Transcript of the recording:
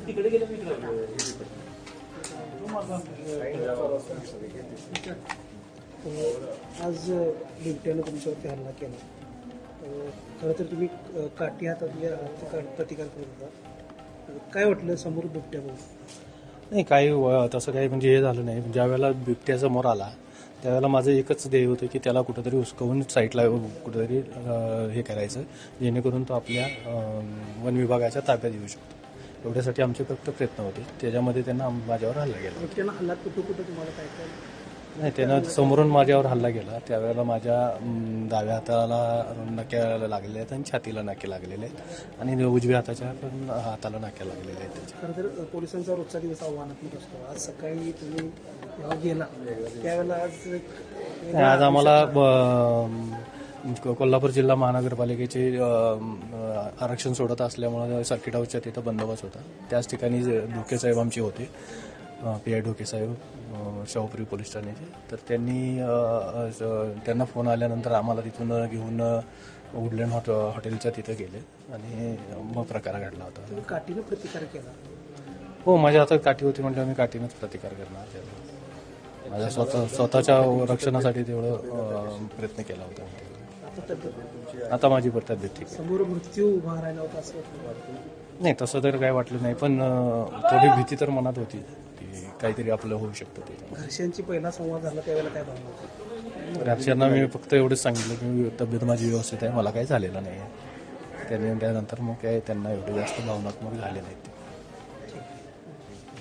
तिकडे गेले आज बिबट्यानं तुमच्यावरती हल्ला केला. खरं तर तुम्ही काठी हातात प्रतिकार करत होता. काय वाटलं समोर बिबट्या बघून? नाही, काही तसं काही म्हणजे हे झालं नाही. ज्या वेळेला बिबट्या समोर आला त्यावेळेला माझं एकच ध्येय होतं की त्याला कुठंतरी हुसकवून साईडला कुठंतरी हे करायचं, जेणेकरून तो आपल्या वन विभागाच्या ताब्यात येऊ शकतो. एवढ्यासाठी आमचे फक्त प्रयत्न होते. त्याच्यामध्ये त्यांना माझ्यावर हल्ला केला. बिबट्यानं हल्ला कुठं तुम्हाला काय काय? नाही, त्यानं समोरून माझ्यावर हल्ला केला. त्यावेळेला माझ्या डाव्या हाताला नाक्या लागलेल्या आहेत आणि छातीला नाके लागलेले आहेत आणि उजव्या हाताच्या पण हाताला नाक्या लागलेल्या आहेत त्याच्या. खरं तर पोलिसांचा रोजचा दिवस आव्हानात्मक असतो. आज सकाळी तुम्ही जेव्हा गेला त्यावेळेला आज आम्हाला कोल्हापूर जिल्हा महानगरपालिकेचे आरक्षण सोडत असल्यामुळे सर्किट हाऊसच्या तिथं बंदोबस्त होता. त्याच ठिकाणी ढोके साहेब आमचे होते, PI ढोके साहेब शाहूपुरी पोलीस ठाण्याचे. तर त्यांना फोन आल्यानंतर आम्हाला तिथून घेऊन वुडलँड हॉटेलच्या तिथं गेले आणि मग प्रकार घडला होता. तुम्ही काठीनं प्रतिकार केला? हो, माझ्या हातात काठी होती म्हणजे आम्ही काठीनंच प्रतिकार करणार. माझ्या स्वतःच्या रक्षणासाठी तेवढं प्रयत्न केला होता. आता माझी तब्येत ठीक आहे. समोर मृत्यू उभा राहिला होता असं नाही, तसं तर काय वाटलं नाही, पण थोडी भीती तर मनात होती की काहीतरी आपलं होऊ शकतं. ते घरच्यांची पहिला संवाद झाला त्यावेळेला काय भावना होती? घरच्यांना मी फक्त एवढंच सांगितलं की तब्येत माझी व्यवस्थित आहे, मला काही झालेलं नाही आहे. त्यानंतर मग काय त्यांना एवढे जास्त भावनात्मक झाले नाहीत.